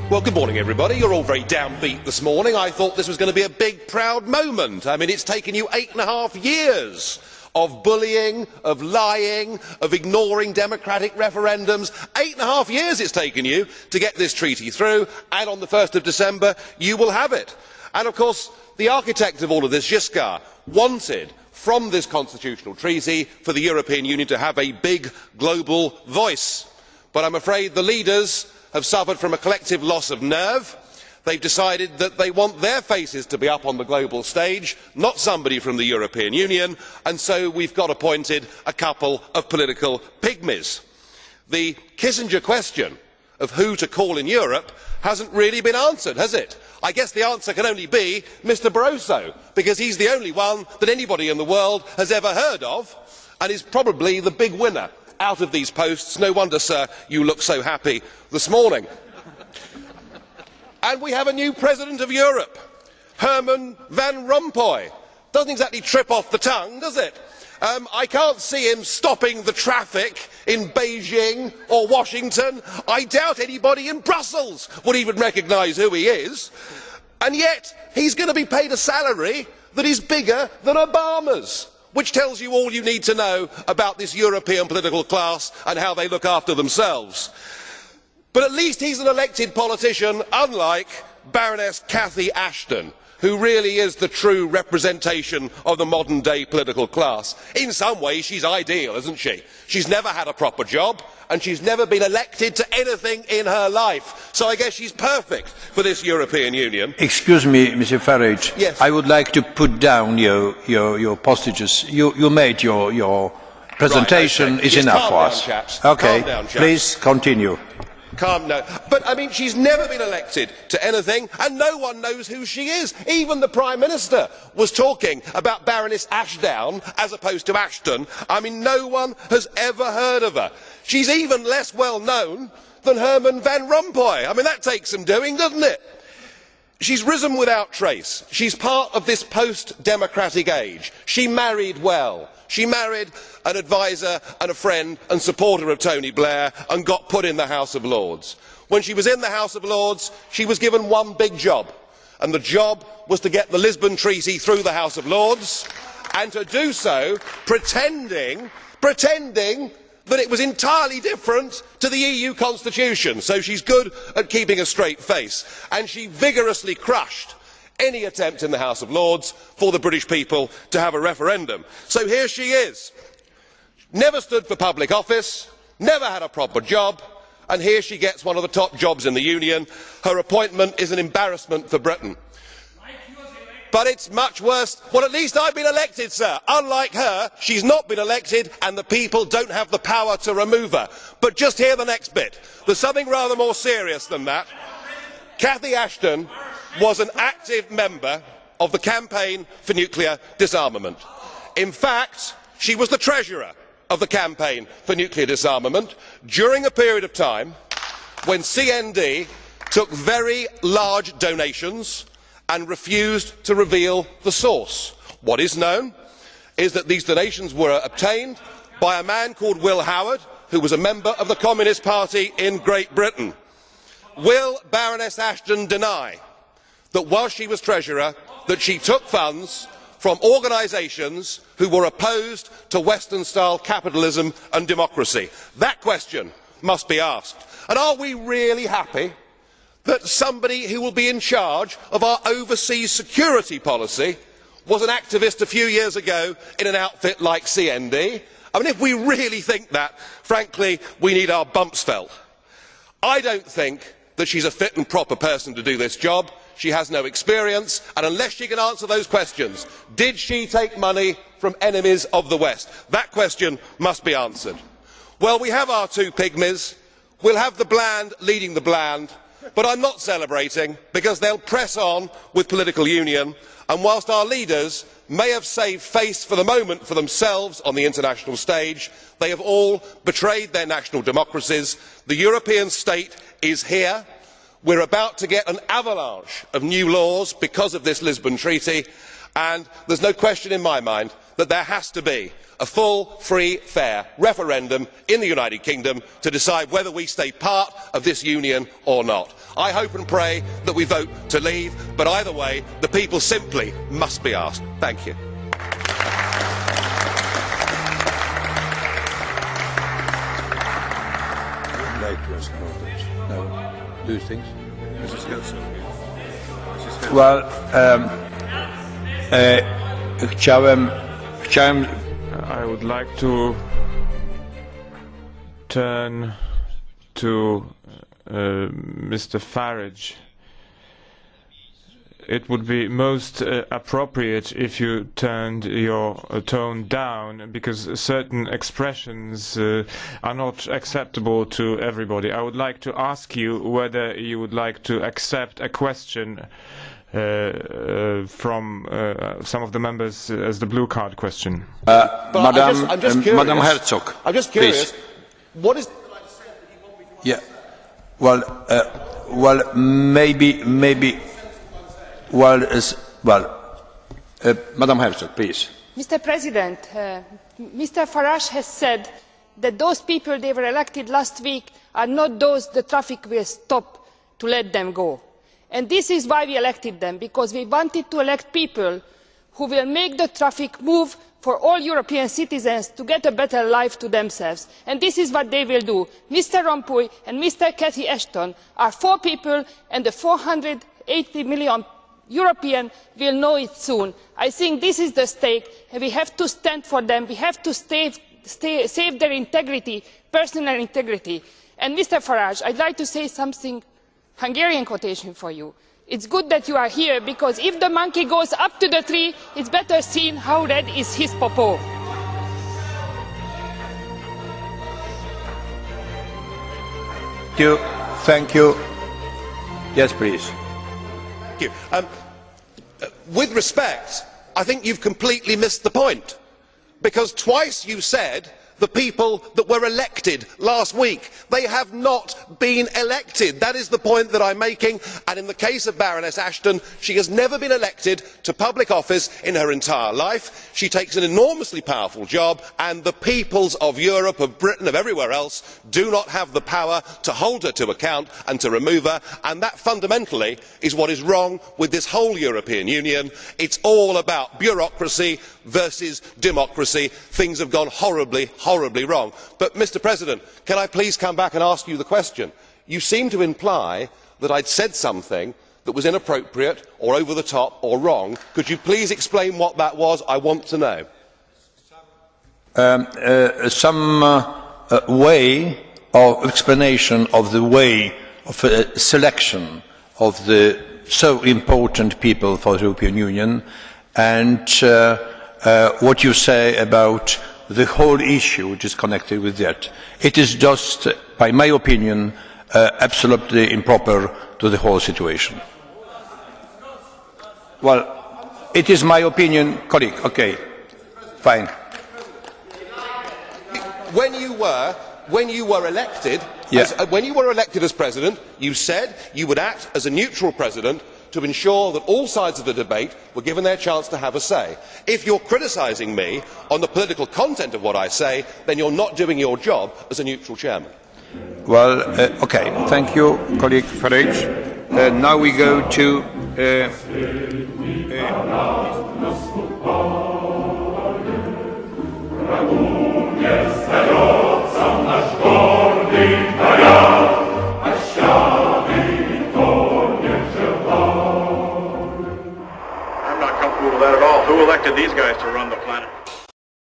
Well, good morning, everybody. You're all very downbeat this morning. I thought this was going to be a big, proud moment. I mean, it's taken you 8.5 years of bullying, of lying, of ignoring democratic referendums. 8.5 years it's taken you to get this treaty through, and on the 1st of December you will have it. And of course, the architect of all of this, Giscard, wanted from this constitutional treaty for the European Union to have a big global voice. But I'm afraid the leaders have suffered from a collective loss of nerve. They've decided that they want their faces to be up on the global stage, not somebody from the European Union, and so we've got appointed a couple of political pygmies. The Kissinger question of who to call in Europe hasn't really been answered, has it? I guess the answer can only be Mr Barroso, because he's the only one that anybody in the world has ever heard of, and is probably the big winner out of these posts. No wonder, sir, you look so happy this morning. And we have a new President of Europe, Herman Van Rompuy. Doesn't exactly trip off the tongue, does it? I can't see him stopping the traffic in Beijing or Washington. I doubt anybody in Brussels would even recognise who he is. And yet, he's going to be paid a salary that is bigger than Obama's, which tells you all you need to know about this European political class and how they look after themselves. But at least he's an elected politician, unlike Baroness Cathy Ashton, who really is the true representation of the modern day political class. In some ways she's ideal, isn't she? She's never had a proper job and she's never been elected to anything in her life, so I guess she's perfect for this European Union. Excuse me, Mr Farage. Yes. I would like to put down your postages. You made your presentation. Right, okay. Is Yes, enough for us. Chaps. Okay, Calm down, chaps. please continue. Calm now. But I mean, she's never been elected to anything and no one knows who she is. Even the Prime Minister was talking about Baroness Ashdown as opposed to Ashton. I mean, no one has ever heard of her. She's even less well known than Herman Van Rompuy. I mean, that takes some doing, doesn't it? She's risen without trace. She's part of this post-democratic age. She married well. She married an adviser and a friend and supporter of Tony Blair and got put in the House of Lords. When she was in the House of Lords, she was given one big job, and the job was to get the Lisbon Treaty through the House of Lords, and to do so pretending that it was entirely different to the EU constitution. So she's good at keeping a straight face, and she vigorously crushed any attempt in the House of Lords for the British people to have a referendum. So here she is, never stood for public office, never had a proper job, and here she gets one of the top jobs in the Union. Her appointment is an embarrassment for Britain. But it's much worse. Well, at least I've been elected, sir. Unlike her, she's not been elected and the people don't have the power to remove her. But just hear the next bit. There's something rather more serious than that. Cathy Ashton was an active member of the campaign for nuclear disarmament. In fact, she was the treasurer of the campaign for nuclear disarmament during a period of time when CND took very large donations and refused to reveal the source. What is known is that these donations were obtained by a man called Will Howard, who was a member of the Communist Party in Great Britain. Will Baroness Ashton deny that while she was treasurer, that she took funds from organisations who were opposed to Western-style capitalism and democracy? That question must be asked. And are we really happy that somebody who will be in charge of our overseas security policy was an activist a few years ago in an outfit like CND? I mean, if we really think that, frankly, we need our bumps felt. I don't think that she's a fit and proper person to do this job. She has no experience, and unless she can answer those questions, did she take money from enemies of the West? That question must be answered. Well, we have our two pygmies. We'll have the bland leading the bland, but I'm not celebrating, because they'll press on with political union, and whilst our leaders may have saved face for the moment for themselves on the international stage, they have all betrayed their national democracies. The European state is here. We are about to get an avalanche of new laws because of this Lisbon Treaty, and there is no question in my mind that there has to be a full, free, fair referendum in the United Kingdom to decide whether we stay part of this union or not. I hope and pray that we vote to leave, but either way, the people simply must be asked. Thank you. No. Do you think? Well, I would like to turn to Mr. Farage. It would be most appropriate if you turned your tone down, because certain expressions are not acceptable to everybody. I would like to ask you whether you would like to accept a question from some of the members as the blue card question. I'm just curious. Madam Herzog. I'm just curious. Please. What is? Yeah. Well, maybe. Madam Herzog, please. Mr. President, Mr. Farage has said that those people they were elected last week are not those the traffic will stop to let them go. And this is why we elected them, because we wanted to elect people who will make the traffic move for all European citizens to get a better life to themselves. And this is what they will do. Mr. Rompuy and Mr. Cathy Ashton are 4 people, and the 480 million Europeans will know it soon. I think this is the stake, and we have to stand for them. We have to save their integrity, personal integrity. And Mr. Farage, I'd like to say something, Hungarian quotation for you. It's good that you are here, because if the monkey goes up to the tree, it's better seen how red is his popo. Thank you. Yes, please. Thank you. With respect, I think you've completely missed the point, because twice you said the people that were elected last week. They have not been elected. That is the point that I'm making, and in the case of Baroness Ashton, she has never been elected to public office in her entire life. She takes an enormously powerful job, and the peoples of Europe, of Britain, of everywhere else do not have the power to hold her to account and to remove her, and that fundamentally is what is wrong with this whole European Union. It's all about bureaucracy versus democracy. Things have gone horribly wrong. But, Mr. President, can I please come back and ask you the question? You seem to imply that I'd said something that was inappropriate or over the top or wrong. Could you please explain what that was? I want to know. Some way of explanation of the way of selection of the so important people for the European Union, and what you say about the whole issue which is connected with that. It is just, by my opinion, absolutely improper to the whole situation. Well, it is my opinion, colleague. Okay, fine. When you were elected, when you were elected as president, you said you would act as a neutral president to ensure that all sides of the debate were given their chance to have a say. If you're criticising me on the political content of what I say, then you're not doing your job as a neutral chairman. Well, okay, thank you, colleague Farage. Now we go to I'm not comfortable with that at all. Who elected these guys to run the planet?